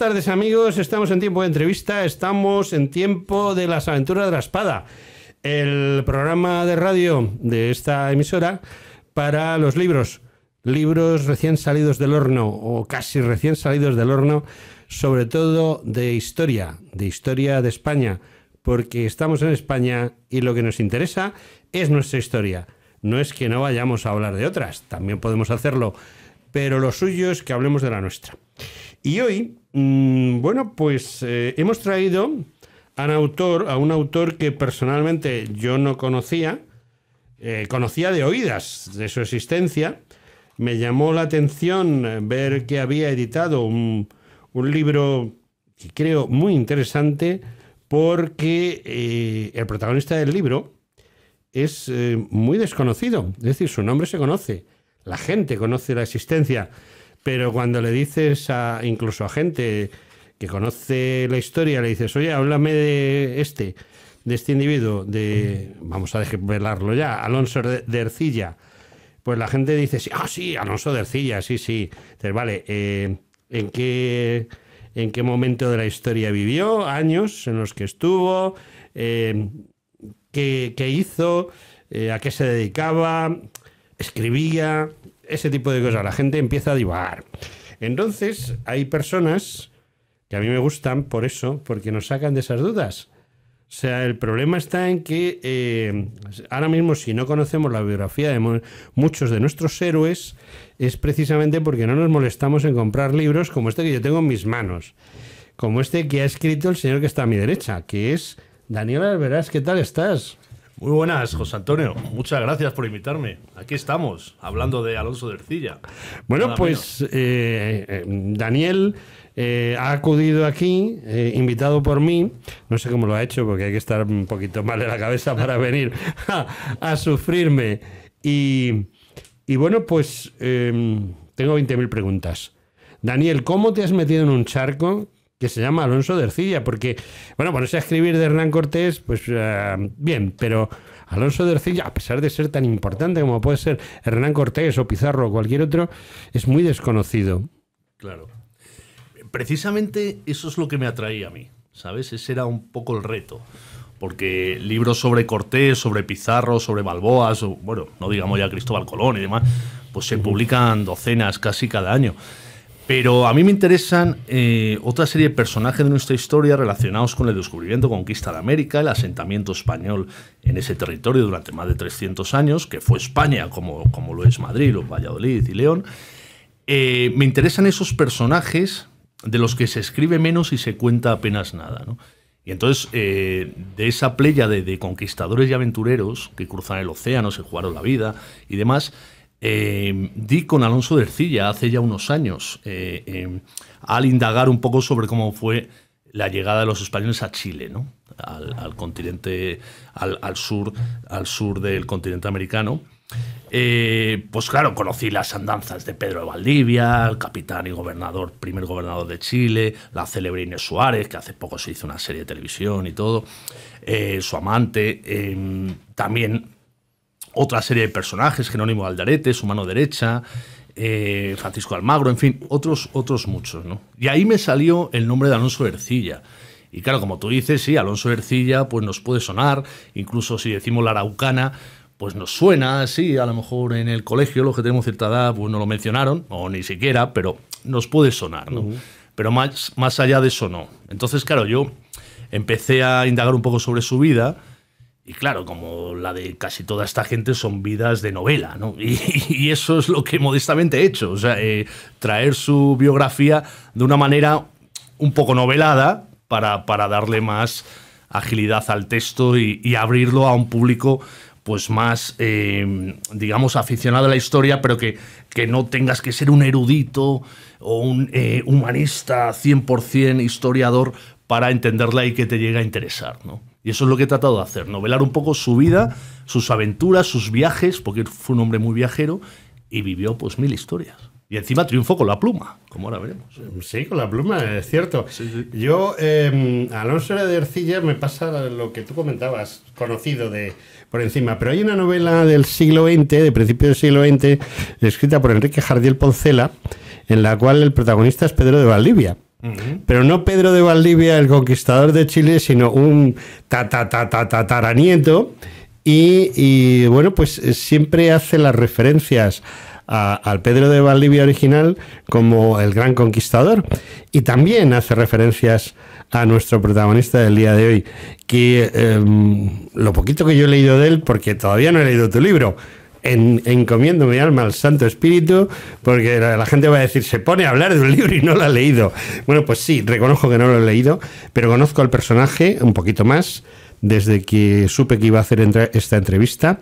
tardes, amigos. Estamos en tiempo de entrevista, estamos en tiempo de las aventuras de la espada, el programa de radio de esta emisora para los libros recién salidos del horno o casi recién salidos del horno, sobre todo de historia de España, porque estamos en España y lo que nos interesa es nuestra historia. No es que no vayamos a hablar de otras, también podemos hacerlo, pero lo suyo es que hablemos de la nuestra. Y hoy, hemos traído a un autor que personalmente yo no conocía, conocía de oídas de su existencia. Me llamó la atención ver que había editado un libro que creo muy interesante, porque el protagonista del libro es muy desconocido. Es decir, su nombre se conoce, la gente conoce la existencia, pero cuando le dices incluso a gente que conoce la historia, le dices, oye, háblame de este individuo, vamos a desvelarlo ya, Alonso de Ercilla, pues la gente dice, sí, Alonso de Ercilla, sí. Entonces, vale, ¿en qué momento de la historia vivió? Años en los que estuvo, qué hizo, a qué se dedicaba, escribía, ese tipo de cosas. La gente empieza a divagar. Entonces, hay personas que a mí me gustan por eso, porque nos sacan de esas dudas. O sea, el problema está en que ahora mismo, si no conocemos la biografía de muchos de nuestros héroes, es precisamente porque no nos molestamos en comprar libros como este que yo tengo en mis manos, como este que ha escrito el señor que está a mi derecha, que es Daniel Alberaz. ¿Qué tal estás? Muy buenas, José Antonio. Muchas gracias por invitarme. Aquí estamos, hablando de Alonso de Ercilla. Bueno, pues Daniel ha acudido aquí, invitado por mí. No sé cómo lo ha hecho, porque hay que estar un poquito mal de la cabeza para venir a sufrirme. Y bueno, pues tengo 20.000 preguntas. Daniel, ¿cómo te has metido en un charco que se llama Alonso de Ercilla? Porque, ponerse a escribir de Hernán Cortés, pues bien, pero Alonso de Ercilla, a pesar de ser tan importante como puede ser Hernán Cortés o Pizarro o cualquier otro, es muy desconocido. Claro. Precisamente eso es lo que me atraía a mí, ¿sabes? Ese era un poco el reto. Porque libros sobre Cortés, sobre Pizarro, sobre Balboa, no digamos ya Cristóbal Colón y demás, pues se publican docenas casi cada año. Pero a mí me interesan otra serie de personajes de nuestra historia relacionados con el descubrimiento, conquista de América, el asentamiento español en ese territorio durante más de 300 años, que fue España, como lo es Madrid, o Valladolid y León. Me interesan esos personajes de los que se escribe menos y se cuenta apenas nada, ¿no? Y entonces, de esa playa de conquistadores y aventureros que cruzan el océano, se jugaron la vida y demás, di con Alonso de Ercilla hace ya unos años, al indagar un poco sobre cómo fue la llegada de los españoles a Chile, ¿no? Al continente, al sur del continente americano. Pues claro, conocí las andanzas de Pedro de Valdivia, el capitán y primer gobernador de Chile, la célebre Inés Suárez, que hace poco se hizo una serie de televisión y todo, su amante, también otra serie de personajes, Jerónimo Aldarete, su mano derecha, Francisco Almagro, en fin, otros muchos, ¿no? Y ahí me salió el nombre de Alonso de Ercilla. Y claro, como tú dices, sí, Alonso de Ercilla pues nos puede sonar, incluso si decimos la araucana, pues nos suena, sí, a lo mejor en el colegio, los que tenemos cierta edad, pues no lo mencionaron, o ni siquiera, pero nos puede sonar, ¿no? Pero más allá de eso no. Entonces, claro, yo empecé a indagar un poco sobre su vida. Y claro, como la de casi toda esta gente, son vidas de novela, ¿no? Y eso es lo que modestamente he hecho. O sea, traer su biografía de una manera un poco novelada para darle más agilidad al texto y abrirlo a un público pues más, digamos, aficionado a la historia, pero que no tengas que ser un erudito o un humanista 100% historiador para entenderla y que te llegue a interesar, ¿no? Y eso es lo que he tratado de hacer, novelar un poco su vida, sus aventuras, sus viajes, porque fue un hombre muy viajero y vivió pues 1000 historias. Y encima triunfó con la pluma, como ahora veremos. Sí, con la pluma, es cierto. Sí. Yo, Alonso de Ercilla, me pasa lo que tú comentabas, conocido por encima. Pero hay una novela del siglo XX, de principios del siglo XX, escrita por Enrique Jardiel Poncela, en la cual el protagonista es Pedro de Valdivia. Pero no Pedro de Valdivia, el conquistador de Chile, sino un tataranieto. Y bueno, pues siempre hace las referencias al Pedro de Valdivia original como el gran conquistador. Y también hace referencias a nuestro protagonista del día de hoy, que lo poquito que yo he leído de él, porque todavía no he leído tu libro, encomiendo mi alma al Santo Espíritu, porque la gente va a decir, se pone a hablar de un libro y no lo ha leído. Bueno, pues sí, reconozco que no lo he leído, pero conozco al personaje un poquito más desde que supe que iba a hacer esta entrevista,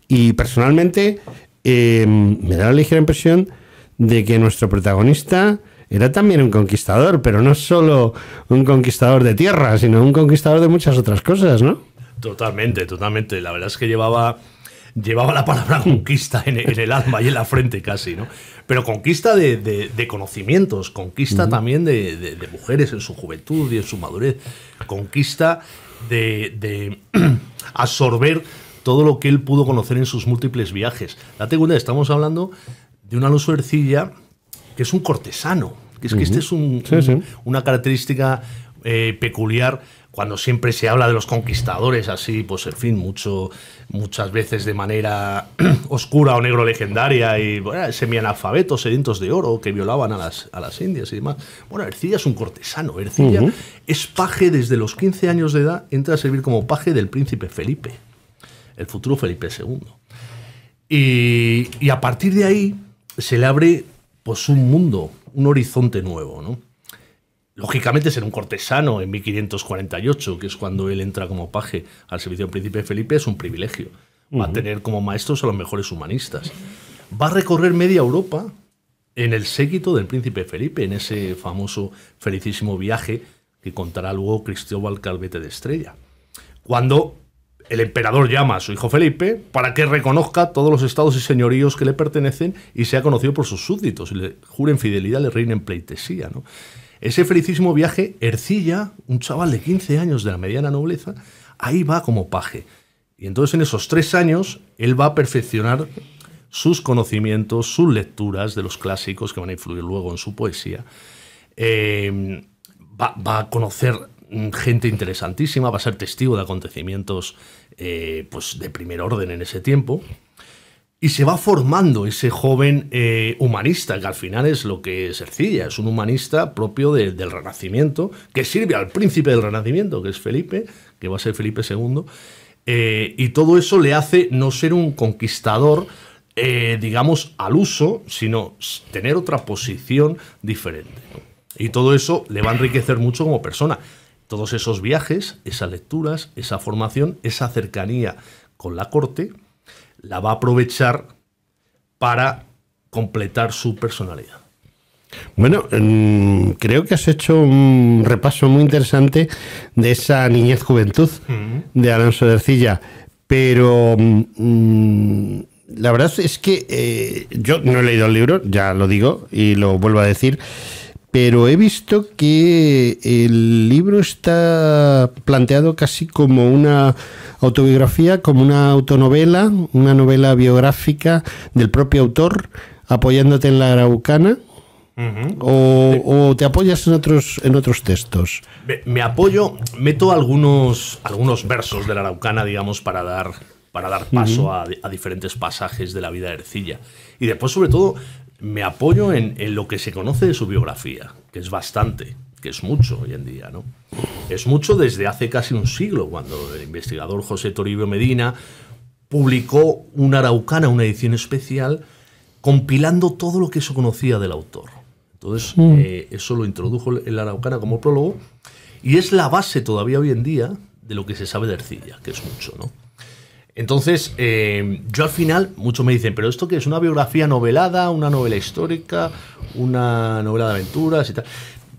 y personalmente me da la ligera impresión de que nuestro protagonista era también un conquistador, pero no solo un conquistador de tierra, sino un conquistador de muchas otras cosas, ¿no? Totalmente, totalmente. La verdad es que llevaba la palabra conquista en el alma y en la frente casi, ¿no? Pero conquista de conocimientos, conquista también de mujeres en su juventud y en su madurez, conquista de absorber todo lo que él pudo conocer en sus múltiples viajes. Date cuenta, estamos hablando de un Alonso de Ercilla que es un cortesano, que es que este es una característica peculiar cuando siempre se habla de los conquistadores así, pues en fin, muchas veces de manera oscura o negro legendaria y bueno, semianalfabetos, sedientos de oro, que violaban a las indias y demás. Bueno, Ercilla es un cortesano. Ercilla es paje desde los 15 años de edad, entra a servir como paje del príncipe Felipe, el futuro Felipe II. Y a partir de ahí se le abre pues un mundo, un horizonte nuevo, ¿no? Lógicamente ser un cortesano en 1548, que es cuando él entra como paje al servicio del príncipe Felipe, es un privilegio. Va a tener como maestros a los mejores humanistas. Va a recorrer media Europa en el séquito del príncipe Felipe, en ese famoso felicísimo viaje que contará luego Cristóbal Calvete de Estrella. Cuando el emperador llama a su hijo Felipe para que reconozca todos los estados y señoríos que le pertenecen y sea conocido por sus súbditos, y le juren fidelidad, le reinen pleitesía, ¿no? Ese felicísimo viaje, Ercilla, un chaval de 15 años de la mediana nobleza, ahí va como paje. Y entonces en esos 3 años él va a perfeccionar sus conocimientos, sus lecturas de los clásicos que van a influir luego en su poesía. Va a conocer gente interesantísima, va a ser testigo de acontecimientos pues de primer orden en ese tiempo. Y se va formando ese joven humanista, que al final es lo que es Ercilla, es un humanista propio del Renacimiento, que sirve al príncipe del Renacimiento, que es Felipe, que va a ser Felipe II, y todo eso le hace no ser un conquistador, digamos, al uso, sino tener otra posición diferente, ¿no? Y todo eso le va a enriquecer mucho como persona. Todos esos viajes, esas lecturas, esa formación, esa cercanía con la corte, la va a aprovechar para completar su personalidad. Bueno, creo que has hecho un repaso muy interesante de esa niñez-juventud de Alonso de Ercilla, pero la verdad es que yo no he leído el libro, ya lo digo y lo vuelvo a decir, pero he visto que el libro está planteado casi como una autobiografía, como una autonovela, una novela biográfica del propio autor, apoyándote en la Araucana, o te apoyas en otros textos. Me apoyo, meto algunos versos de la Araucana, digamos, para dar paso a diferentes pasajes de la vida de Ercilla. Y después, sobre todo, me apoyo en lo que se conoce de su biografía, que es bastante, que es mucho hoy en día, ¿no? Es mucho desde hace casi un siglo, cuando el investigador José Toribio Medina publicó una Araucana, una edición especial, compilando todo lo que se conocía del autor. Entonces, eso lo introdujo en la Araucana como prólogo, y es la base todavía hoy en día de lo que se sabe de Ercilla, que es mucho, ¿no? Entonces, yo al final, muchos me dicen, ¿pero esto qué es? ¿Una biografía novelada, una novela histórica, una novela de aventuras y tal?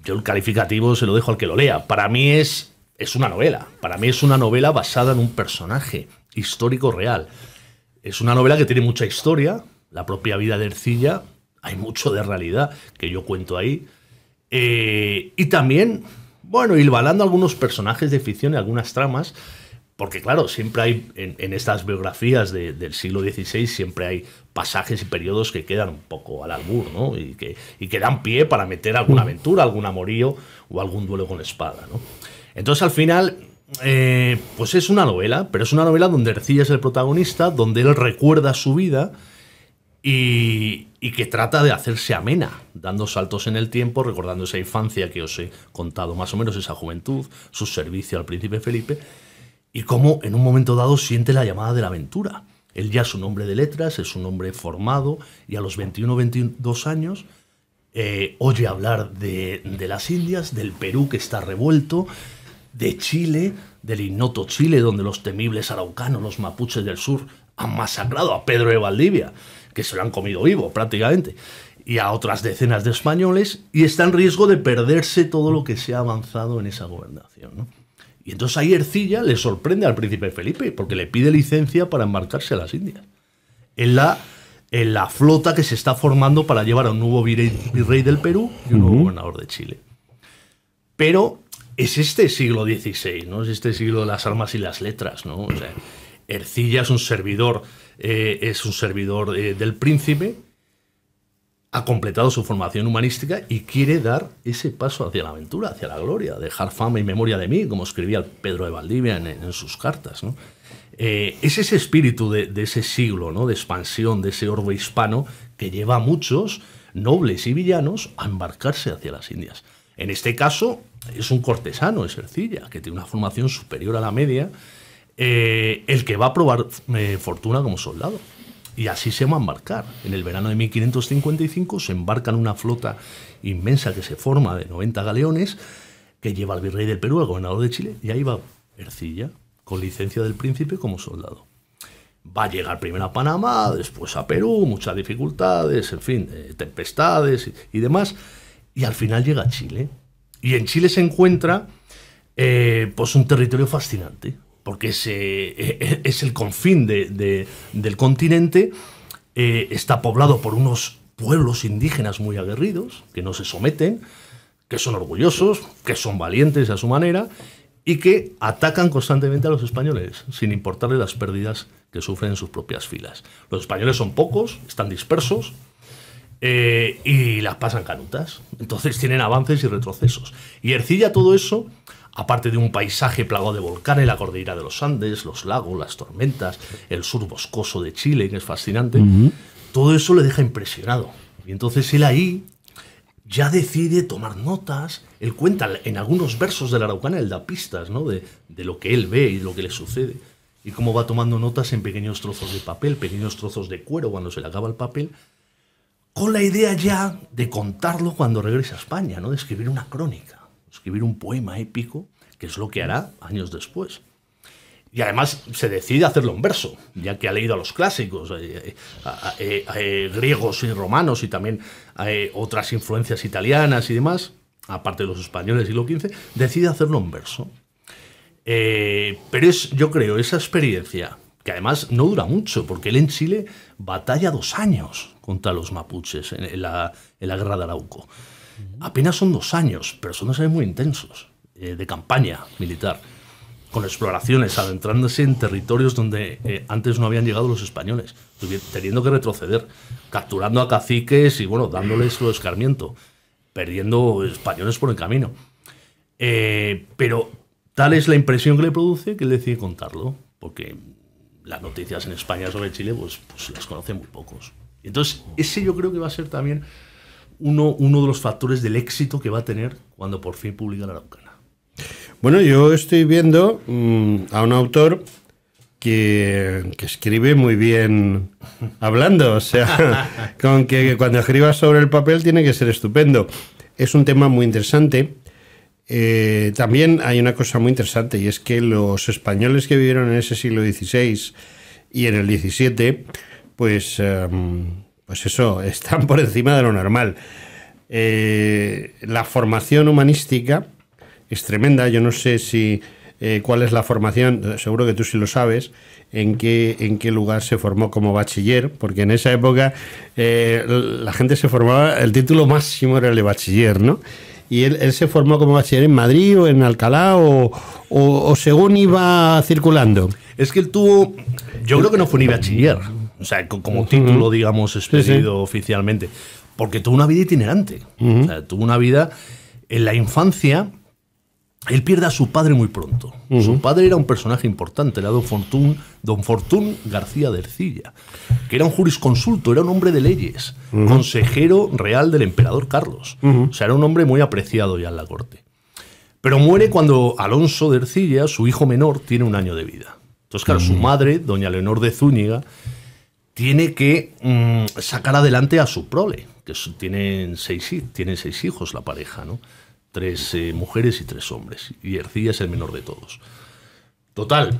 Yo el calificativo se lo dejo al que lo lea. Para mí es una novela. Para mí es una novela basada en un personaje histórico real. Es una novela que tiene mucha historia. La propia vida de Ercilla, hay mucho de realidad que yo cuento ahí. Y también, bueno, hilvanando algunos personajes de ficción y algunas tramas, Porque claro, siempre hay, en estas biografías del siglo XVI, siempre hay pasajes y periodos que quedan un poco al albur, ¿no? Y que dan pie para meter alguna aventura, algún amorío o algún duelo con espada, ¿no? Entonces al final, pues es una novela, pero es una novela donde Ercilla es el protagonista, donde él recuerda su vida y que trata de hacerse amena, dando saltos en el tiempo, recordando esa infancia que os he contado más o menos, esa juventud, su servicio al príncipe Felipe, y cómo en un momento dado siente la llamada de la aventura. Él ya es un hombre de letras, es un hombre formado, y a los 21 o 22 años oye hablar de las Indias, del Perú que está revuelto, de Chile, del ignoto Chile, donde los temibles araucanos, los mapuches del sur, han masacrado a Pedro de Valdivia, que se lo han comido vivo prácticamente, y a otras decenas de españoles, y está en riesgo de perderse todo lo que se ha avanzado en esa gobernación, ¿no? Y entonces ahí Ercilla le sorprende al príncipe Felipe, porque le pide licencia para embarcarse a las Indias, en la flota que se está formando para llevar a un nuevo virrey del Perú y un nuevo gobernador de Chile. Pero es este siglo XVI, ¿no? Es este siglo de las armas y las letras, ¿no? O sea, Ercilla es un servidor del príncipe, ha completado su formación humanística y quiere dar ese paso hacia la aventura, hacia la gloria, dejar fama y memoria de mí, como escribía Pedro de Valdivia en sus cartas, ¿no? Es ese espíritu de ese siglo, ¿no? De expansión, de ese orbe hispano que lleva a muchos nobles y villanos a embarcarse hacia las Indias. En este caso es un cortesano, es Ercilla, que tiene una formación superior a la media, el que va a probar fortuna como soldado. Y así se va a embarcar. En el verano de 1555 se embarca en una flota inmensa que se forma de 90 galeones, que lleva al virrey del Perú, al gobernador de Chile, y ahí va Ercilla, con licencia del príncipe como soldado. Va a llegar primero a Panamá, después a Perú, muchas dificultades, en fin, tempestades y demás, y al final llega a Chile. Y en Chile se encuentra pues un territorio fascinante, porque es el confín del continente, está poblado por unos pueblos indígenas muy aguerridos, que no se someten, que son orgullosos, que son valientes a su manera, y que atacan constantemente a los españoles, sin importarles las pérdidas que sufren en sus propias filas. Los españoles son pocos, están dispersos, y las pasan canutas. Entonces tienen avances y retrocesos. Y Ercilla todo eso, aparte de un paisaje plagado de volcanes, la cordillera de los Andes, los lagos, las tormentas, el sur boscoso de Chile, que es fascinante, todo eso le deja impresionado. Y entonces él ahí ya decide tomar notas. Él cuenta en algunos versos de la Araucana, él da pistas, ¿no? de lo que él ve y lo que le sucede. Y cómo va tomando notas en pequeños trozos de papel, pequeños trozos de cuero cuando se le acaba el papel, con la idea ya de contarlo cuando regrese a España, ¿no? De escribir una crónica, escribir un poema épico, que es lo que hará años después. Y además se decide hacerlo en verso, ya que ha leído a los clásicos, griegos y romanos, y también otras influencias italianas y demás, aparte de los españoles del siglo XV, decide hacerlo en verso. Pero yo creo, esa experiencia, que además no dura mucho, porque él en Chile batalla 2 años contra los mapuches en la guerra de Arauco. Apenas son 2 años, pero son 2 años muy intensos, de campaña militar, con exploraciones, adentrándose en territorios donde antes no habían llegado los españoles, teniendo que retroceder, capturando a caciques y, bueno, dándoles su escarmiento, perdiendo españoles por el camino. Pero tal es la impresión que le produce que él decide contarlo, porque las noticias en España sobre Chile pues las conocen muy pocos. Entonces, ese yo creo que va a ser también uno de los factores del éxito que va a tener cuando por fin publica la Araucana. Bueno, yo estoy viendo a un autor que escribe muy bien hablando, o sea, con que cuando escriba sobre el papel tiene que ser estupendo. Es un tema muy interesante. También hay una cosa muy interesante, y es que los españoles que vivieron en ese siglo XVI y en el XVII, pues eso, están por encima de lo normal. La formación humanística es tremenda. Yo no sé si cuál es la formación, seguro que tú sí lo sabes, en qué lugar se formó como bachiller, porque en esa época la gente se formaba, el título máximo era el de bachiller, ¿no? Y él se formó como bachiller en Madrid o en Alcalá o o según iba circulando? Es que él tuvo, yo creo que no fue ni bachiller, o sea, como título, digamos, expedido oficialmente, porque tuvo una vida itinerante. O sea, tuvo una vida en la infancia. Él pierde a su padre muy pronto. Su padre era un personaje importante, era don Fortún García de Ercilla, que era un jurisconsulto, era un hombre de leyes, consejero real del emperador Carlos. O sea, era un hombre muy apreciado ya en la corte. Pero muere cuando Alonso de Ercilla, su hijo menor, tiene 1 año de vida. Entonces, claro, su madre, doña Leonor de Zúñiga, tiene que sacar adelante a su prole, que tienen 6 hijos la pareja, ¿no? 3 mujeres y 3 hombres. Y Ercilla es el menor de todos. Total,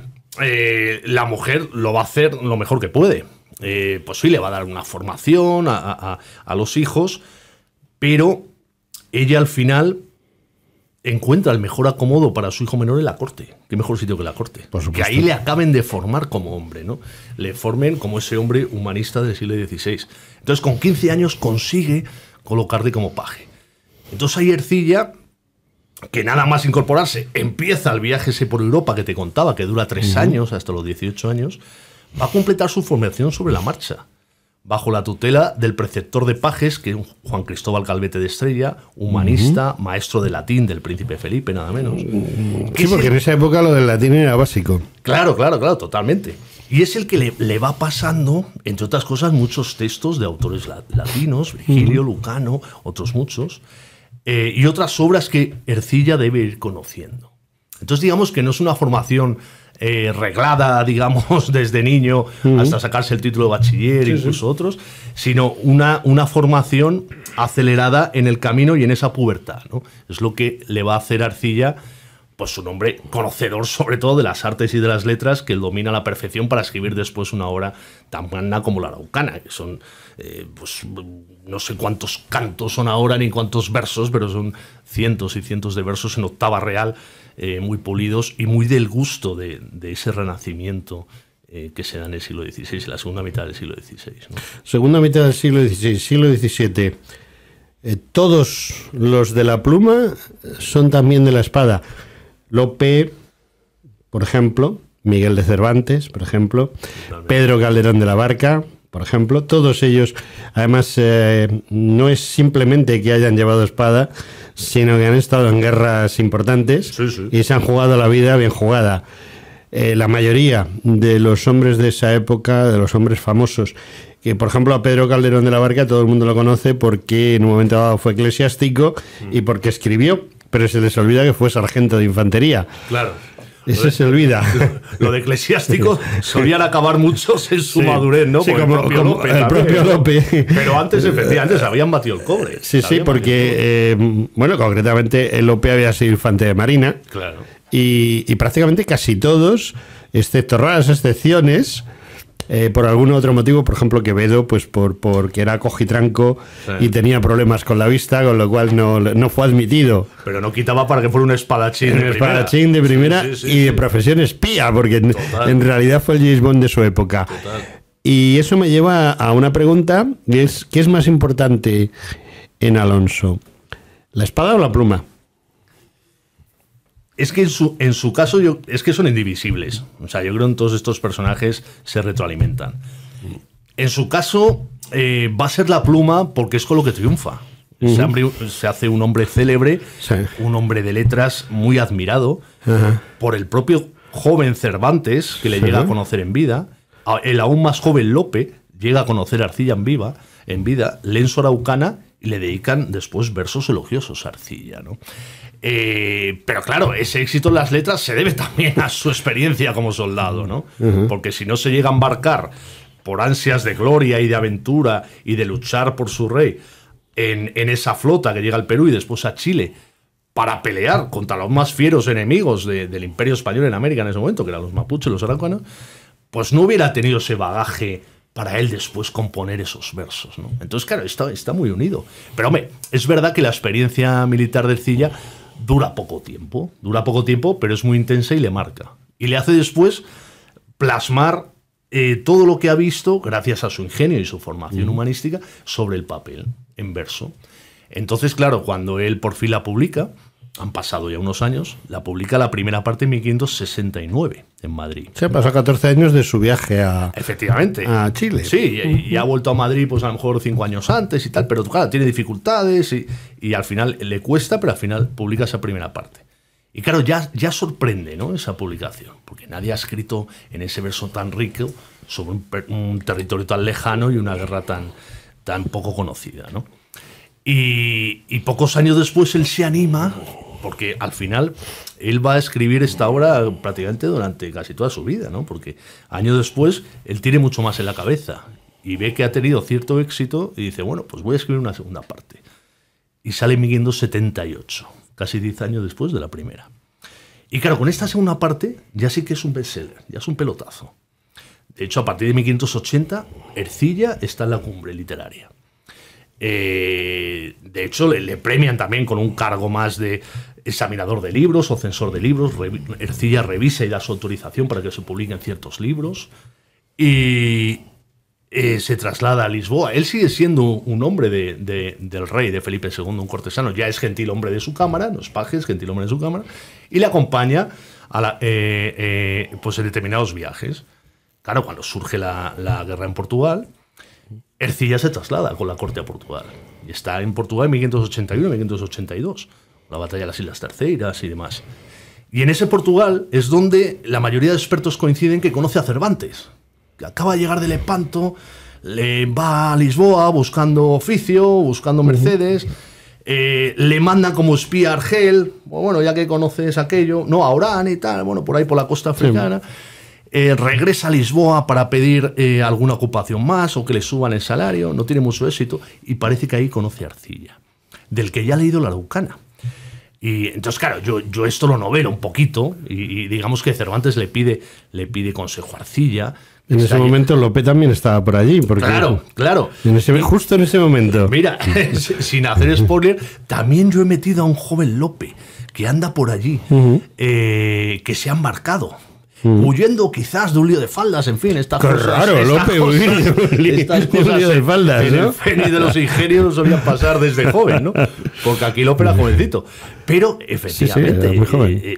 la mujer lo va a hacer lo mejor que puede. Pues sí, le va a dar una formación a los hijos, pero ella al final encuentra el mejor acomodo para su hijo menor en la corte. Qué mejor sitio que la corte. Que ahí le acaben de formar como hombre, ¿no? Le formen como ese hombre humanista del siglo XVI. Entonces, con 15 años consigue colocarle como paje. Entonces ahí Ercilla, que nada más incorporarse, empieza el viaje ese por Europa que te contaba, que dura 3 años, hasta los 18 años, va a completar su formación sobre la marcha, bajo la tutela del preceptor de pajes, que es Juan Cristóbal Calvete de Estrella, humanista, maestro de latín del príncipe Felipe, nada menos. Sí, porque en esa época lo del latín era básico. Claro, totalmente. Y es el que le va pasando, entre otras cosas, muchos textos de autores latinos, Virgilio, Lucano, otros muchos, y otras obras que Ercilla debe ir conociendo. Entonces, digamos que no es una formación reglada, digamos, desde niño hasta sacarse el título de bachiller, incluso otros, sino una formación acelerada en el camino y en esa pubertad, ¿no? Es lo que le va a hacer a Ercilla, pues un hombre conocedor sobre todo de las artes y de las letras, que él domina a la perfección para escribir después una obra tan magna como la Araucana, que son, pues no sé cuántos cantos son ahora ni cuántos versos, pero son cientos y cientos de versos en octava real, muy polidos y muy del gusto de ese renacimiento que se da en el siglo XVI, en la segunda mitad del siglo XVI, ¿no? Segunda mitad del siglo XVI, siglo XVII. Todos los de la pluma son también de la espada. Lope, por ejemplo, Miguel de Cervantes, por ejemplo, Pedro Calderón de la Barca, por ejemplo, todos ellos, además, no es simplemente que hayan llevado espada, sino que han estado en guerras importantes y se han jugado la vida bien jugada. La mayoría de los hombres de esa época, de los hombres famosos, que por ejemplo a Pedro Calderón de la Barca todo el mundo lo conoce porque en un momento dado fue eclesiástico y porque escribió, pero se les olvida que fue sargento de infantería. Claro. Eso se olvida. Lo de eclesiástico solían acabar muchos en su madurez, ¿no? Sí, por como el propio Lope. Pero antes, efectivamente, habían batido el cobre. Sí, porque, bueno, concretamente, Lope había sido infante de marina. Claro. Y prácticamente casi todos, excepto raras excepciones, por algún otro motivo, por ejemplo Quevedo, pues porque era cojitranco y tenía problemas con la vista, con lo cual no fue admitido. Pero no quitaba para que fuera un espadachín de primera y de profesión espía, porque en realidad fue el James Bond de su época. Total. Y eso me lleva a una pregunta, que es ¿qué es más importante en Alonso? ¿La espada o la pluma? Es que en su caso es que son indivisibles. O sea, yo creo que en todos estos personajes se retroalimentan. En su caso va a ser la pluma porque es con lo que triunfa. Se hace un hombre célebre, un hombre de letras muy admirado por el propio joven Cervantes, que le llega a conocer en vida. El aún más joven Lope llega a conocer a Ercilla en vida, leen su Araucana y le dedican después versos elogiosos a Ercilla, ¿no? Pero claro, ese éxito en las letras se debe también a su experiencia como soldado, ¿no? Porque si no se llega a embarcar por ansias de gloria y de aventura y de luchar por su rey en esa flota que llega al Perú y después a Chile para pelear contra los más fieros enemigos del Imperio Español en América en ese momento, que eran los mapuches, los araucanos, pues no hubiera tenido ese bagaje para él después componer esos versos, ¿no? Entonces, claro, está muy unido. Pero, hombre, es verdad que la experiencia militar de Ercilla dura poco tiempo, pero es muy intensa y le marca. Y le hace después plasmar todo lo que ha visto, gracias a su ingenio y su formación humanística, sobre el papel, en verso. Entonces, claro, cuando él por fin la publica, han pasado ya unos años, la publica la primera parte en 1569 en Madrid. Se pasó 14 años de su viaje Efectivamente. a Chile. Sí, y ha vuelto a Madrid pues a lo mejor 5 años antes y tal, pero claro, tiene dificultades y al final le cuesta, pero al final publica esa primera parte. Y claro, ya sorprende, ¿no?, esa publicación, porque nadie ha escrito en ese verso tan rico sobre un territorio tan lejano y una guerra tan poco conocida, ¿no? Y pocos años después él se anima, porque al final él va a escribir esta obra prácticamente durante casi toda su vida, ¿no? Porque años después él tiene mucho más en la cabeza y ve que ha tenido cierto éxito y dice, bueno, pues voy a escribir una segunda parte. Y sale en 1578, casi 10 años después de la primera. Y claro, con esta segunda parte ya sí que es un bestseller, ya es un pelotazo. De hecho, a partir de 1580, Ercilla está en la cumbre literaria. De hecho, le premian también con un cargo más de examinador de libros o censor de libros. Ercilla revisa y da su autorización para que se publiquen ciertos libros. Y se traslada a Lisboa. Él sigue siendo un hombre del rey, de Felipe II, un cortesano. Ya es gentilhombre de su cámara, no es paje, es gentilhombre de su cámara. Y le acompaña pues en determinados viajes. Claro, cuando surge la guerra en Portugal, Ercilla se traslada con la corte a Portugal. Y está en Portugal en 1581, 1582. La batalla de las Islas Terceiras y demás. Y en ese Portugal es donde la mayoría de expertos coinciden que conoce a Cervantes. Que acaba de llegar de Lepanto, le va a Lisboa buscando oficio, buscando mercedes. Le mandan como espía a Argel. Bueno, ya que conoces aquello. No, a Orán y tal. Bueno, por ahí por la costa africana. Sí. Regresa a Lisboa para pedir alguna ocupación más o que le suban el salario, no tiene mucho éxito y parece que ahí conoce a Ercilla, del que ya ha leído la Araucana. Y entonces, claro, yo esto lo novelo un poquito y digamos que Cervantes le pide consejo a Ercilla. En ese momento Lope también estaba por allí. Porque claro. Justo en ese momento. Mira, sin hacer spoiler, también yo he metido a un joven Lope que anda por allí, que se ha embarcado. Huyendo quizás de un lío de faldas, en fin, estas cosas. Raro, Lope, huir de un lío de faldas, ¿no? En el Feni de los ingenios no solían pasar desde joven, ¿no? Porque aquí Lope era jovencito. Pero efectivamente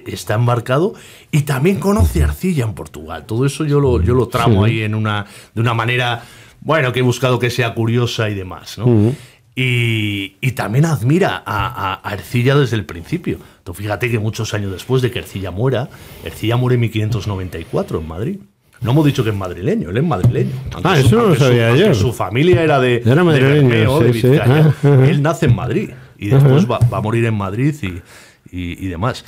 está embarcado y también conoce a Ercilla en Portugal. Todo eso yo lo tramo ahí de una manera, bueno, que he buscado que sea curiosa y demás, ¿no? Y también admira a Ercilla desde el principio. Tú fíjate que muchos años después de que Ercilla muere en 1594 en Madrid. No hemos dicho que es madrileño, él es madrileño. Eso no lo sabía yo. Su familia era de Bermeo, de Vizcaya. Él nace en Madrid y después va a morir en Madrid y demás.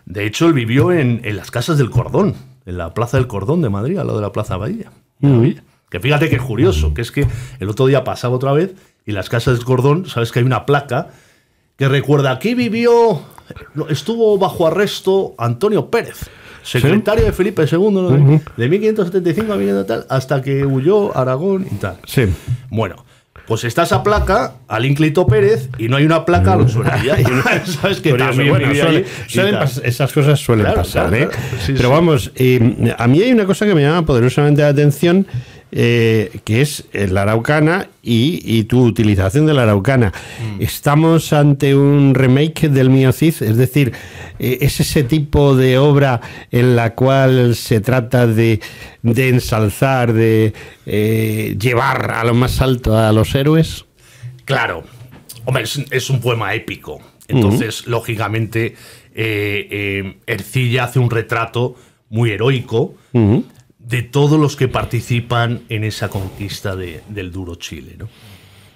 De hecho, él vivió en las casas del Cordón, en la Plaza del Cordón de Madrid, al lado de la Plaza Bahía. Que fíjate que es curioso, que es que el otro día pasaba otra vez y las casas del Cordón, sabes que hay una placa que recuerda, aquí estuvo bajo arresto Antonio Pérez, secretario de Felipe II, de 1575 a 1500 tal, hasta que huyó a Aragón y tal. Sí. Bueno, pues está esa placa al Ínclito Pérez y no hay una placa a los ¿sabes? Que también esas cosas suelen pasar, ¿eh? Claro, sí, pero vamos, a mí hay una cosa que me llama poderosamente la atención, que es la Araucana y tu utilización de la Araucana. ¿Estamos ante un remake del Mío Cid? Es decir, ¿es ese tipo de obra en la cual se trata de ensalzar, de llevar a lo más alto a los héroes? Claro. Hombre, es un poema épico. Entonces, lógicamente, Ercilla hace un retrato muy heroico de todos los que participan en esa conquista del duro Chile, ¿no?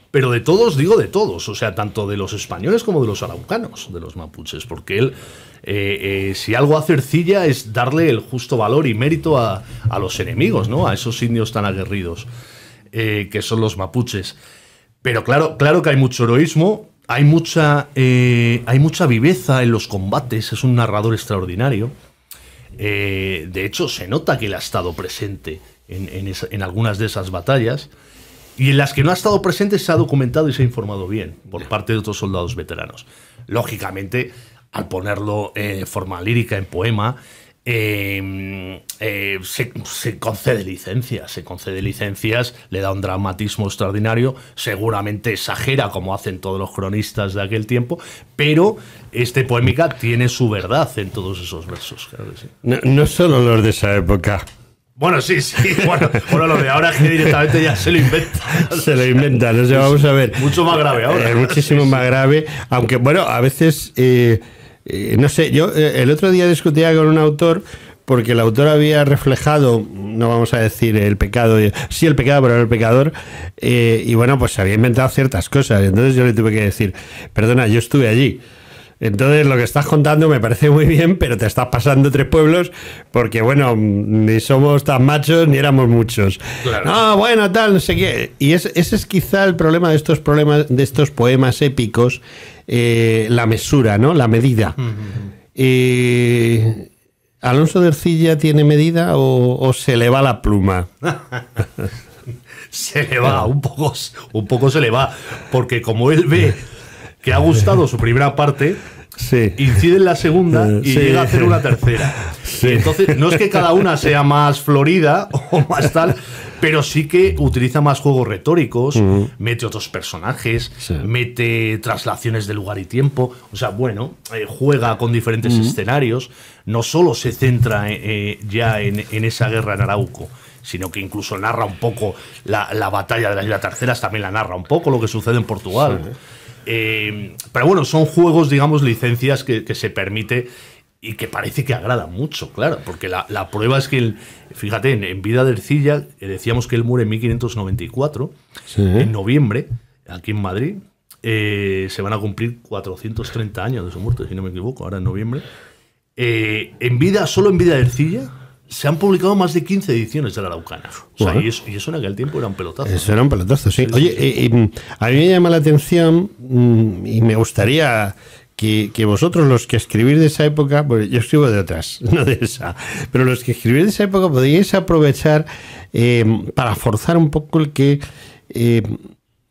Pero de todos, digo de todos, o sea, tanto de los españoles como de los araucanos, de los mapuches, porque él, si algo hace Ercilla es darle el justo valor y mérito a los enemigos, ¿no? A esos indios tan aguerridos que son los mapuches. Pero claro que hay mucho heroísmo, hay mucha viveza en los combates, es un narrador extraordinario. De hecho, se nota que él ha estado presente en algunas de esas batallas y en las que no ha estado presente se ha documentado y se ha informado bien por parte de otros soldados veteranos. Lógicamente, al ponerlo en forma lírica, en poema, se concede licencias, le da un dramatismo extraordinario, seguramente exagera como hacen todos los cronistas de aquel tiempo, pero este Poémica tiene su verdad en todos esos versos. Claro que sí. No solo los de esa época. Bueno, sí, bueno, lo de ahora es que directamente ya se lo inventan. Se lo inventan, o sea, vamos a ver. Mucho más grave ahora. Muchísimo más grave, aunque bueno, a veces, no sé, yo el otro día discutía con un autor, porque el autor había reflejado, no vamos a decir el pecado, sí el pecado, pero no el pecador, y bueno, pues había inventado ciertas cosas, entonces yo le tuve que decir, perdona, yo estuve allí. Entonces lo que estás contando me parece muy bien, pero te estás pasando 3 pueblos porque, bueno, ni somos tan machos ni éramos muchos. Claro. No, bueno, tal, no sé qué. Y ese es quizá el problema de estos poemas épicos, la mesura, ¿no? La medida. ¿Alonso de Ercilla tiene medida o se le va la pluma? Se le va, un poco se le va, porque como él ve que ha gustado su primera parte, sí, incide en la segunda y sí, llega a hacer una tercera. Sí. Y entonces, no es que cada una sea más florida o más tal, pero sí que utiliza más juegos retóricos, mete otros personajes, sí, mete traslaciones de lugar y tiempo. O sea, bueno, juega con diferentes escenarios. No solo se centra ya en esa guerra en Arauco, sino que incluso narra un poco la batalla de las Islas Terceras, también la narra un poco, lo que sucede en Portugal. Sí. Pero bueno, son juegos, digamos, licencias que se permite y que parece que agradan mucho, claro, porque la prueba es que, fíjate, en vida de Ercilla, decíamos que él muere en 1594, sí, en noviembre, aquí en Madrid, se van a cumplir 430 años de su muerte, si no me equivoco, ahora en noviembre. Solo en vida de Ercilla, se han publicado más de 15 ediciones de la Araucana. O sea, y eso en aquel tiempo era un pelotazo. Eso era un pelotazo, sí. Oye, a mí me llama la atención y me gustaría que vosotros, los que escribís de esa época, pues yo escribo de otras, no de esa, pero los que escribís de esa época podríais aprovechar para forzar un poco el que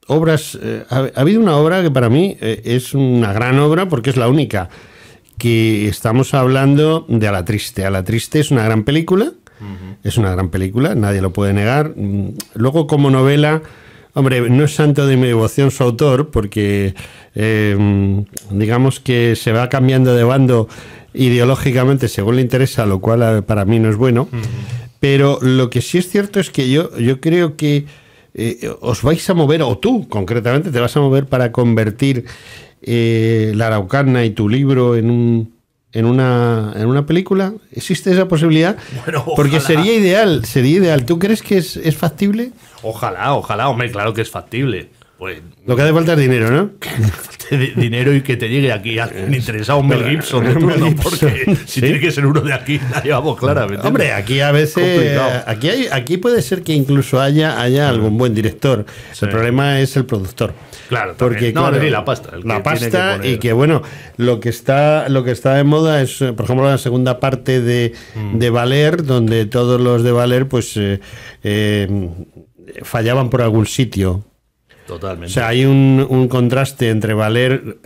obras... ha habido una obra que para mí es una gran obra porque es la única, que estamos hablando de A la Triste. A la Triste es una gran película, es una gran película, nadie lo puede negar. Luego, como novela, hombre, no es santo de mi devoción su autor, porque digamos que se va cambiando de bando ideológicamente según le interesa, lo cual para mí no es bueno. Pero lo que sí es cierto es que yo creo que os vais a mover, o tú concretamente te vas a mover para convertir la Araucana y tu libro en una película. ¿Existe esa posibilidad? Bueno, porque sería ideal. ¿Tú crees que es factible? Ojalá, hombre, claro que es factible. Pues, lo que hace falta es dinero, ¿no? Dinero y que te llegue aquí alguien interesado, Mel Gibson, de turno, porque si tiene que ser uno de aquí, la llevamos claramente. Hombre, aquí a veces aquí puede ser que incluso haya algún buen director. Sí. El problema es el productor. Claro, porque no, claro, la pasta. La pasta y que bueno, lo que está de moda es, por ejemplo, la segunda parte de Valer, donde todos los de Valer pues fallaban por algún sitio. Totalmente. O sea, hay un contraste entre Valer,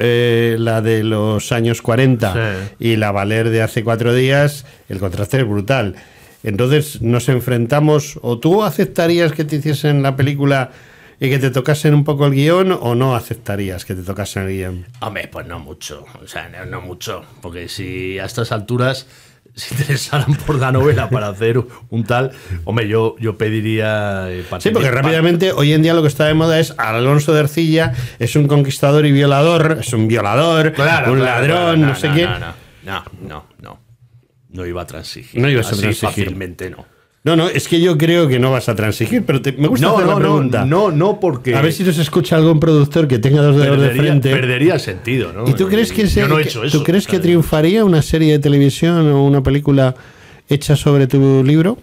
la de los años 40, sí, y la Valer de hace 4 días. El contraste es brutal. Entonces nos enfrentamos, o tú aceptarías que te hiciesen la película y que te tocasen un poco el guión, o no aceptarías que te tocasen el guión. Hombre, pues no mucho, o sea, no mucho, porque si a estas alturas se interesaran por la novela para hacer un tal, hombre, yo pediría... Sí, porque rápidamente hoy en día lo que está de moda es Alonso de Ercilla es un conquistador y violador, es un violador, claro, un ladrón, no sé qué. No iba a transigir. No ibas a transigir. Fácilmente no. No, es que yo creo que no vas a transigir, pero me gusta hacer la pregunta. No, porque... A ver si nos escucha algún productor que tenga 2 dedos de frente. Perdería el sentido, ¿no? ¿Y tú crees que yo no he hecho eso? ¿Tú crees que triunfaría una serie de televisión o una película hecha sobre tu libro?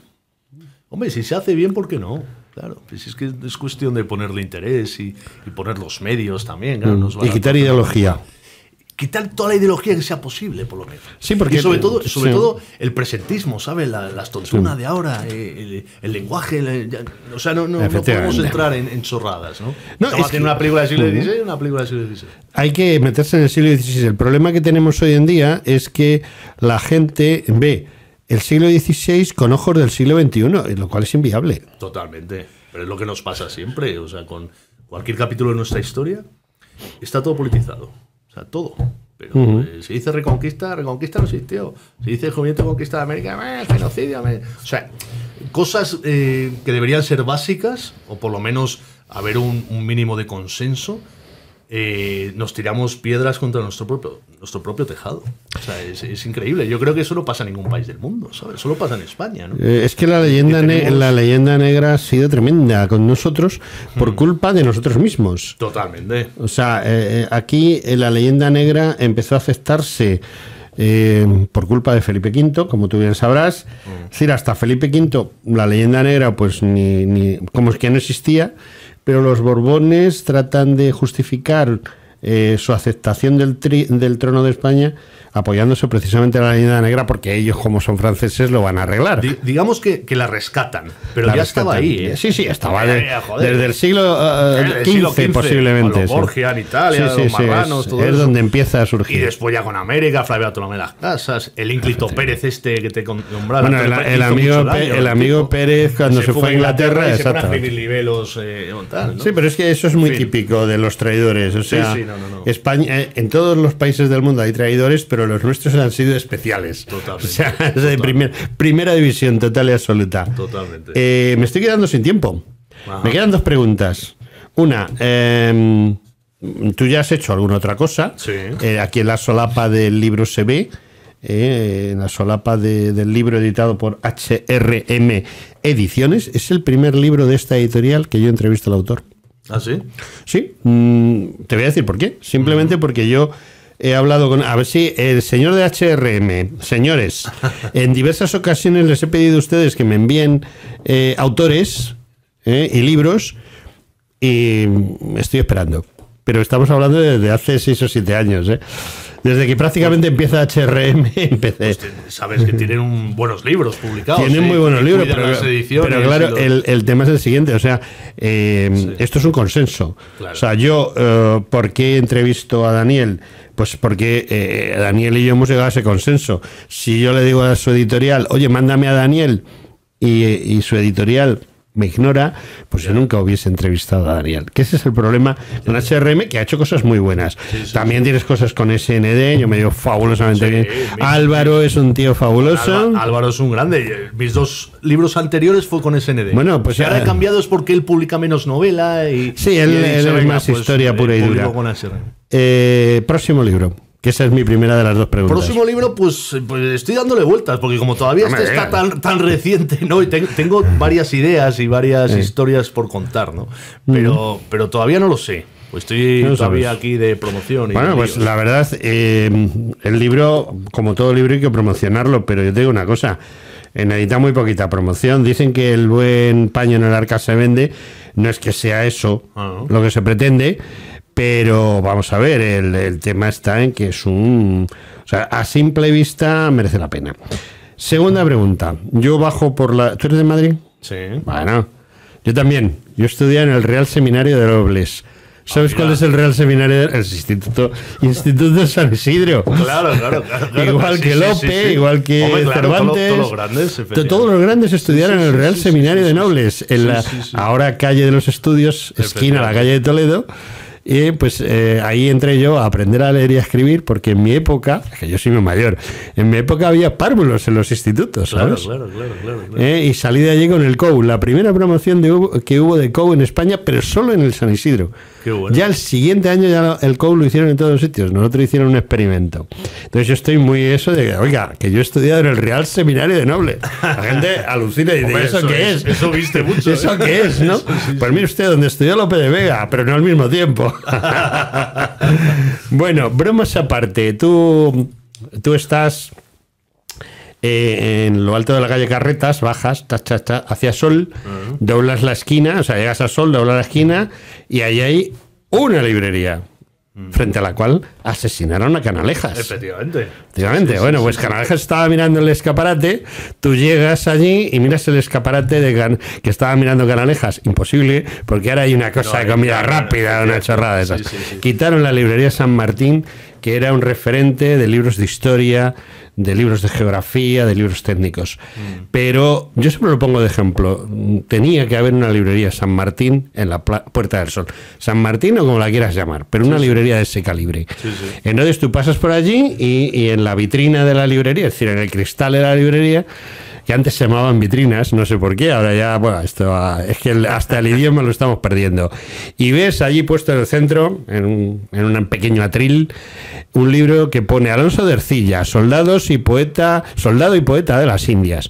Hombre, si se hace bien, ¿por qué no? Claro, pues es que es cuestión de ponerle interés y poner los medios también. Claro, y quitar ideología. Quitar toda la ideología que sea posible, por lo menos. Sí, porque y sobre todo el presentismo, ¿sabes? Las tontunas de ahora, el lenguaje. O sea, no podemos entrar en chorradas, ¿no? Estamos haciendo una película del siglo XVI y una película del siglo XVI. Hay que meterse en el siglo XVI. El problema que tenemos hoy en día es que la gente ve el siglo XVI con ojos del siglo XXI, lo cual es inviable. Totalmente. Pero es lo que nos pasa siempre. O sea, con cualquier capítulo de nuestra historia está todo politizado. O sea, todo. Pero si dice reconquista no existió. Si dice descubrimiento y conquista de América, genocidio. O sea, cosas que deberían ser básicas, o por lo menos haber un mínimo de consenso. Nos tiramos piedras contra nuestro propio tejado. O sea, es increíble. Yo creo que eso no pasa en ningún país del mundo, ¿sabes? Solo pasa en España, ¿no? Es que la leyenda negra ha sido tremenda con nosotros por culpa de nosotros mismos. Totalmente. O sea, aquí la leyenda negra empezó a aceptarse por culpa de Felipe V, como tú bien sabrás. Es decir, hasta Felipe V la leyenda negra pues ni como es que no existía. Pero los Borbones tratan de justificar su aceptación del trono de España apoyándose precisamente en la leyenda negra, porque ellos, como son franceses, lo van a arreglar. Digamos que la rescatan, pero ya estaba ahí, ¿eh? Sí, estaba desde el siglo XV, posiblemente. Los Borgia en Italia, los marranos, todo es eso. Donde empieza a surgir. Y después ya con América, Flavio Bartolomé de las Casas, el ínclito Pérez que te nombraron. Bueno, el amigo Pérez, cuando se fue a Inglaterra, exacto. Libelos, tal, ¿no? Sí, pero es que eso es muy típico de los traidores. O sea, no. España, en todos los países del mundo hay traidores, pero los nuestros han sido especiales. Totalmente. O sea, es de primera división, total y absoluta. Totalmente. Me estoy quedando sin tiempo. Ajá. Me quedan dos preguntas. Una, tú ya has hecho alguna otra cosa. Sí. Aquí en la solapa del libro se ve. En la solapa del libro editado por HRM Ediciones. Es el primer libro de esta editorial que yo entrevisto al autor. ¿Ah, sí? Sí. Te voy a decir por qué. Simplemente porque yo he hablado con... A ver si el señor de HRM, señores, en diversas ocasiones les he pedido a ustedes que me envíen autores y libros y estoy esperando. Pero estamos hablando de hace 6 o 7 años, ¿eh? Desde que prácticamente empieza HRM, empecé. Pues sabes que tienen buenos libros publicados. Tienen muy buenos libros, pero claro, el tema es el siguiente. O sea, esto es un consenso. Claro. O sea, yo, ¿por qué entrevisto a Daniel? Pues porque Daniel y yo hemos llegado a ese consenso. Si yo le digo a su editorial, oye, mándame a Daniel, y su editorial me ignora, pues yo nunca hubiese entrevistado a Daniel. Que ese es el problema con HRM, que ha hecho cosas muy buenas. También tienes cosas con SND, yo me digo fabulosamente bien. Álvaro es un tío fabuloso. Álvaro es un grande. Mis 2 libros anteriores fue con SND. Bueno, pues si ahora he cambiado es porque él publica menos novela. Sí, él es más historia pura y dura. Próximo libro. Que esa es mi primera de las dos preguntas. Próximo libro, pues estoy dándole vueltas, porque como todavía está tan reciente, ¿no? Y tengo varias ideas y varias historias por contar, ¿no? Pero todavía no lo sé. Pues estoy todavía aquí de promoción. Bueno, pues la verdad, el libro, como todo libro, hay que promocionarlo, pero yo te digo una cosa. Necesita muy poquita promoción. Dicen que el buen paño en el arca se vende. No es que sea eso lo que se pretende. Pero vamos a ver, el tema está en que es o sea, a simple vista merece la pena. Segunda pregunta. Yo bajo por la... ¿Tú eres de Madrid? Sí. Bueno, yo también. Yo estudié en el Real Seminario de Nobles. ¿Sabes cuál es el Real Seminario? El Instituto San Isidro. Claro. Igual que Lope, igual que Cervantes. Todos los grandes, todos los grandes estudiaron en el Real Seminario de Nobles. En la ahora calle de los Estudios, esquina a la calle de Toledo. Y pues ahí entré yo a aprender a leer y a escribir, porque en mi época, que yo soy muy mayor, en mi época había párvulos en los institutos, ¿sabes? Claro. Y salí de allí con el COU, la primera promoción que hubo de COU en España, pero solo en el San Isidro. Qué bueno. Ya el siguiente año ya el COU lo hicieron en todos los sitios, nosotros hicieron un experimento. Entonces yo estoy muy eso de que, oiga, que yo he estudiado en el Real Seminario de Nobles. La gente alucina y dice, Hombre, ¿eso qué es? Eso viste mucho. ¿Eso qué es, no? Pues mire usted, donde estudió Lope de Vega, pero no al mismo tiempo. Bueno, bromas aparte, tú estás en lo alto de la calle Carretas, bajas hacia Sol, doblas la esquina, o sea, llegas a Sol, doblas la esquina y ahí hay una librería frente a la cual asesinaron a Canalejas. Efectivamente. Bueno, pues Canalejas estaba mirando el escaparate, tú llegas allí y miras el escaparate que estaba mirando Canalejas. Imposible, porque ahora hay una cosa de comida rápida, una chorrada de esas. Quitaron la librería San Martín, que era un referente de libros de historia de libros de geografía, de libros técnicos. Pero yo siempre lo pongo de ejemplo. Tenía que haber una librería San Martín en la Puerta del Sol. San Martín o como la quieras llamar, pero una librería de ese calibre. Entonces tú pasas por allí y en la vitrina de la librería, es decir, en el cristal de la librería, que antes se llamaban vitrinas, no sé por qué, ahora ya, bueno, es que hasta el idioma lo estamos perdiendo. Y ves allí puesto en el centro, en un pequeño atril, un libro que pone Alonso de Ercilla, soldado y poeta de las Indias.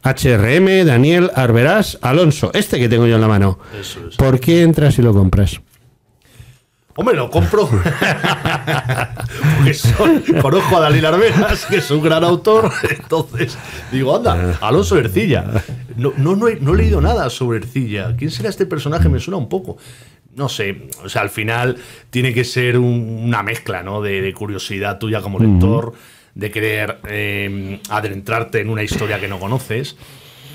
HRM, Daniel Arberas, Alonso, este que tengo yo en la mano. Eso es. ¿Por qué entras y lo compras? Hombre, lo compro porque conozco a Daniel Arberas, que es un gran autor. Entonces digo, anda, Alonso Ercilla. No he leído nada sobre Ercilla. ¿Quién será este personaje? Me suena un poco. No sé, o sea, al final tiene que ser una mezcla, ¿no? De curiosidad tuya como lector, de querer adentrarte en una historia que no conoces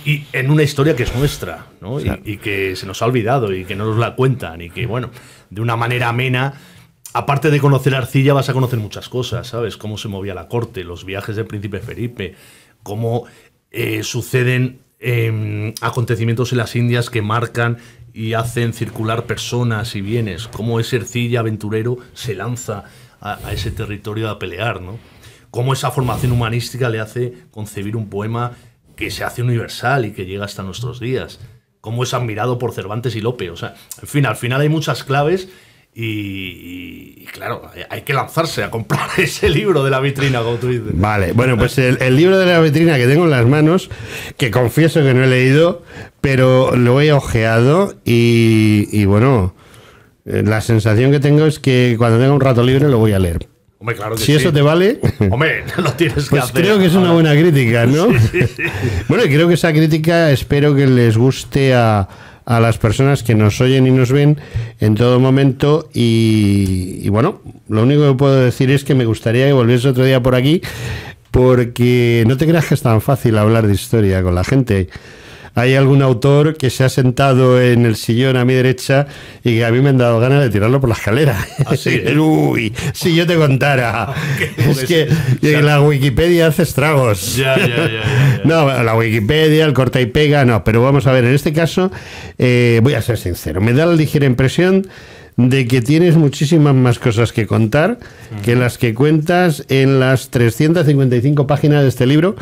y en una historia que es nuestra, ¿no? O sea, y que se nos ha olvidado y que no nos la cuentan y que, bueno, de una manera amena, aparte de conocer a Ercilla, vas a conocer muchas cosas, ¿sabes? Cómo se movía la corte, los viajes del príncipe Felipe, cómo suceden acontecimientos en las Indias que marcan y hacen circular personas y bienes, cómo ese Ercilla aventurero se lanza a ese territorio a pelear, ¿no? Cómo esa formación humanística le hace concebir un poema que se hace universal y que llega hasta nuestros días. Cómo es admirado por Cervantes y Lope. O sea, en fin, al final hay muchas claves y claro, hay que lanzarse a comprar ese libro de la vitrina, como tú dices. Vale, bueno, pues el libro de la vitrina que tengo en las manos, que confieso que no he leído, pero lo he ojeado y bueno, la sensación que tengo es que cuando tenga un rato libre lo voy a leer. Hombre, claro que si eso te vale, hombre, lo tienes que pues hacer. Creo que es una buena crítica, ¿no? Sí. Bueno, y creo que esa crítica espero que les guste a las personas que nos oyen y nos ven en todo momento y bueno, lo único que puedo decir es que me gustaría que volviese otro día por aquí, porque no te creas que es tan fácil hablar de historia con la gente. Hay algún autor que se ha sentado en el sillón a mi derecha y que a mí me han dado ganas de tirarlo por la escalera. ¿Ah, sí? Uy, si yo te contara. Es que la Wikipedia hace estragos. Ya. No, la Wikipedia, el corta y pega, no. Pero vamos a ver, en este caso, voy a ser sincero. Me da la ligera impresión de que tienes muchísimas más cosas que contar que las que cuentas en las 355 páginas de este libro,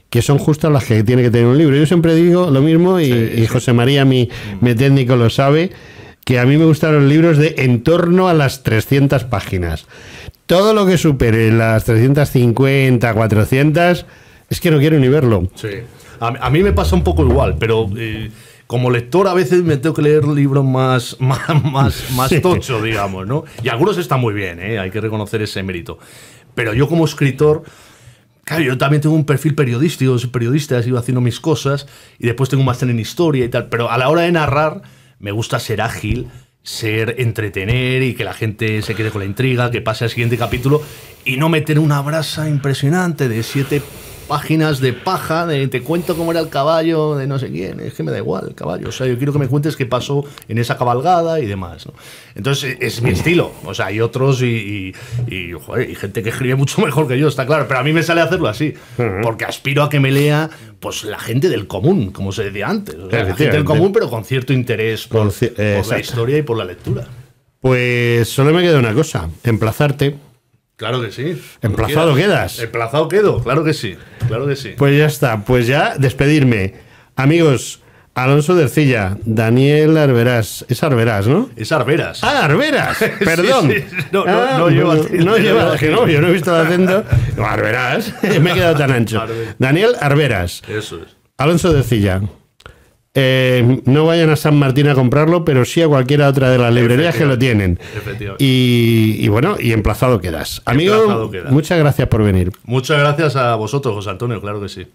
que son justo las que tiene que tener un libro. Yo siempre digo lo mismo y José María, mi técnico, lo sabe, que a mí me gustan los libros de en torno a las 300 páginas. Todo lo que supere las 350, 400, es que no quiero ni verlo. Sí. A mí me pasa un poco igual, pero como lector a veces me tengo que leer libros más tochos, digamos, ¿no? Y algunos están muy bien, hay que reconocer ese mérito. Pero yo como escritor, claro, yo también tengo un perfil periodístico, soy periodista, he ido haciendo mis cosas y después tengo un máster en historia y tal. Pero a la hora de narrar me gusta ser ágil, entretener y que la gente se quede con la intriga, que pase al siguiente capítulo y no meter una brasa impresionante de 7 páginas de paja, de te cuento cómo era el caballo de no sé quién, es que me da igual el caballo, o sea, yo quiero que me cuentes qué pasó en esa cabalgada y demás, ¿no? Entonces es mi estilo, o sea, hay otros y gente que escribe mucho mejor que yo, está claro, pero a mí me sale hacerlo así, porque aspiro a que me lea pues la gente del común, como se decía antes, o sea, la gente del común, pero con cierto interés por la historia y por la lectura. Pues solo me queda una cosa, emplazarte. Claro que sí. ¿Emplazado quedas? Emplazado quedo, claro que sí. Pues ya está, pues ya despedirme. Amigos, Alonso de Ercilla, Daniel Arberas. Es Arberas, ¿no? Es Arberas. ¡Ah, Arberas! Perdón. Sí. No lleva que no, yo no he visto el acento. No, Arberas. Me he quedado tan ancho. Daniel Arberas. Eso es. Alonso de Ercilla. No vayan a San Martín a comprarlo, pero sí a cualquiera otra de las librerías que lo tienen. Y bueno, y emplazado quedas. Amigo, muchas gracias por venir. Muchas gracias a vosotros, José Antonio, claro que sí.